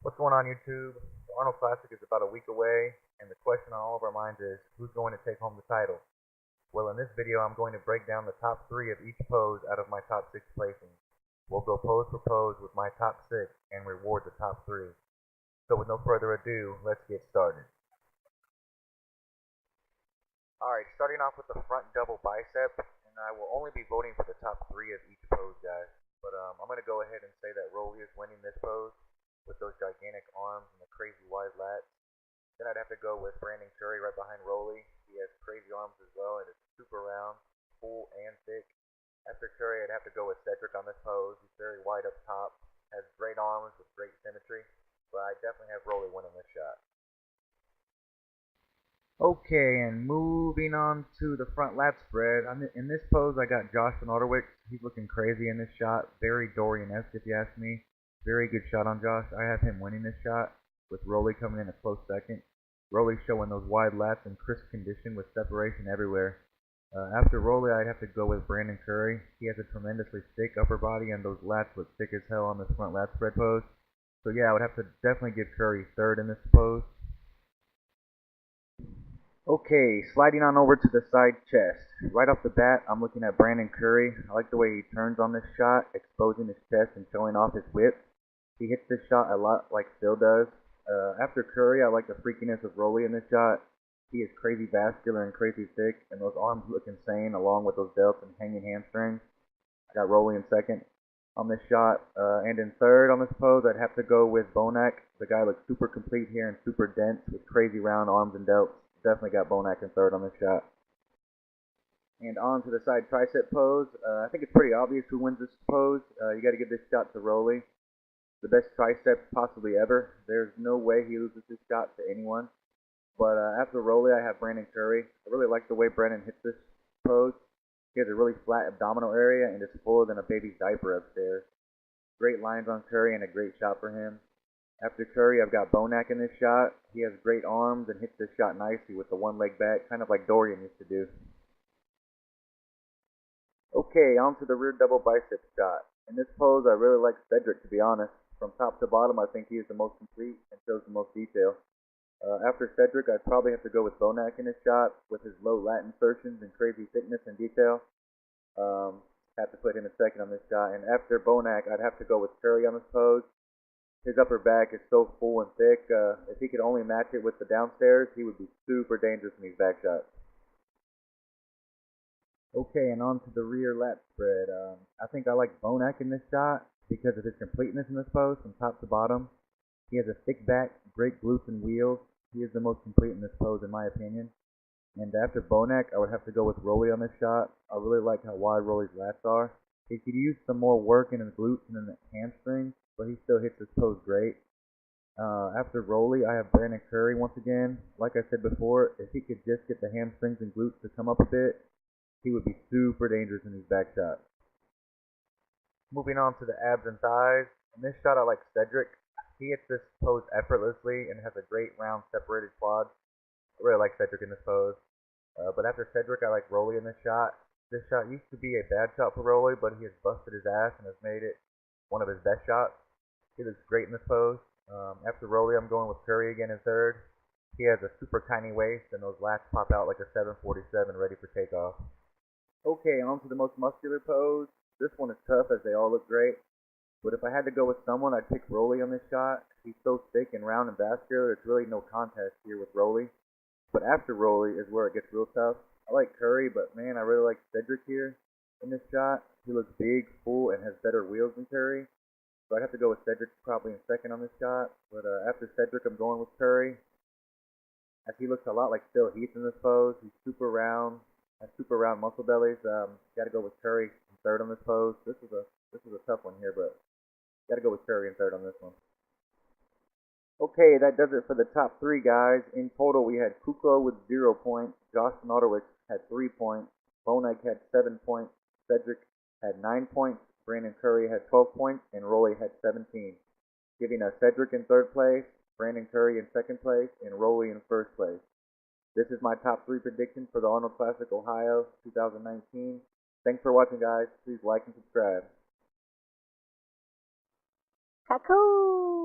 What's going on YouTube? The Arnold Classic is about a week away, and the question on all of our minds is, who's going to take home the title? Well, in this video, I'm going to break down the top 3 of each pose out of my top 6 placings. We'll go pose for pose with my top 6 and reward the top 3. So with no further ado, let's get started. Alright, starting off with the front double bicep, and I will only be voting for the top 3 of each pose, guys. But I'm going to go ahead and say that Rolly is winning this pose with those gigantic arms and the crazy wide lats. Then I'd have to go with Brandon Curry right behind Rolly. He has crazy arms as well, and it's super round, full, and thick. After Curry, I'd have to go with Cedric on this pose. He's very wide up top, has great arms with great symmetry, but I definitely have Rolly winning this shot. Okay, and moving on to the front lat spread. In this pose, I got Josh Van Orderwick. He's looking crazy in this shot. Very Dorian-esque, if you ask me. Very good shot on Josh. I have him winning this shot, with Rolly coming in a close second. Rolly showing those wide lats and crisp condition with separation everywhere. After Rolly, I'd have to go with Brandon Curry. He has a tremendously thick upper body, and those lats look thick as hell on this front lat spread pose. So yeah, I would have to definitely give Curry third in this pose. Okay, sliding on over to the side chest. Right off the bat, I'm looking at Brandon Curry. I like the way he turns on this shot, exposing his chest and showing off his whip. He hits this shot a lot like Phil does. After Curry, I like the freakiness of Rolly in this shot. He is crazy vascular and crazy thick, and those arms look insane along with those delts and hanging hamstrings. I got Rolly in second on this shot. And in third on this pose, I'd have to go with Bonac. The guy looks super complete here and super dense with crazy round arms and delts. Definitely got Bonac in third on this shot. And on to the side tricep pose. I think it's pretty obvious who wins this pose. You got to give this shot to Rolly. The best triceps possibly ever. There's no way he loses this shot to anyone. But after Rolly, I have Brandon Curry. I really like the way Brandon hits this pose. He has a really flat abdominal area and is fuller than a baby's diaper upstairs. Great lines on Curry and a great shot for him. After Curry, I've got Bonac in this shot. He has great arms and hits this shot nicely with the one leg back, kind of like Dorian used to do. Okay, on to the rear double bicep shot. In this pose, I really like Cedric, to be honest. From top to bottom, I think he is the most complete and shows the most detail. After Cedric, I'd probably have to go with Bonac in this shot with his low lat insertions and crazy thickness and detail. Have to put him in second on this shot. And after Bonac, I'd have to go with Curry on this pose. His upper back is so full and thick. If he could only match it with the downstairs, he would be super dangerous in these back shots. Okay, and on to the rear lat spread. I think I like Bonac in this shot because of his completeness in this pose from top to bottom. He has a thick back, great glutes and wheels. He is the most complete in this pose in my opinion. And after Bonac, I would have to go with Rolly on this shot. I really like how wide Rolly's lats are. He could use some more work in his glutes and in the hamstrings, but he still hits this pose great. After Rolly, I have Brandon Curry once again. Like I said before, if he could just get the hamstrings and glutes to come up a bit, he would be super dangerous in these back shots. Moving on to the abs and thighs. In this shot, I like Cedric. He hits this pose effortlessly and has a great round separated quad. I really like Cedric in this pose. But after Cedric, I like Rolly in this shot. This shot used to be a bad shot for Rolly, but he has busted his ass and has made it one of his best shots. He looks great in this pose. After Rolly, I'm going with Curry again in third. He has a super tiny waist, and those lats pop out like a 747 ready for takeoff. Okay, on to the most muscular pose. This one is tough as they all look great. But if I had to go with someone, I'd pick Rolly on this shot. He's so thick and round and vascular, it's really no contest here with Rolly. But after Rolly is where it gets real tough. I like Curry, but man, I really like Cedric here in this shot. He looks big, full, and has better wheels than Curry. So I'd have to go with Cedric probably in second on this shot. But after Cedric, I'm going with Curry. As he looks a lot like Phil Heath in this pose. He's super round, has super round muscle bellies. Got to go with Curry in third on this pose. This is a tough one here, but got to go with Curry in third on this one. Okay, that does it for the top 3, guys. In total, we had Kuklo with 0 points, Josh Van Orderwick had 3 points, Bonac had 7 points, Cedric had 9 points, Brandon Curry had 12 points, and Rolly had 17, giving us Cedric in third place, Brandon Curry in second place, and Rolly in first place. This is my top 3 prediction for the Arnold Classic Ohio 2019. Thanks for watching, guys. Please like and subscribe. Cuckoo!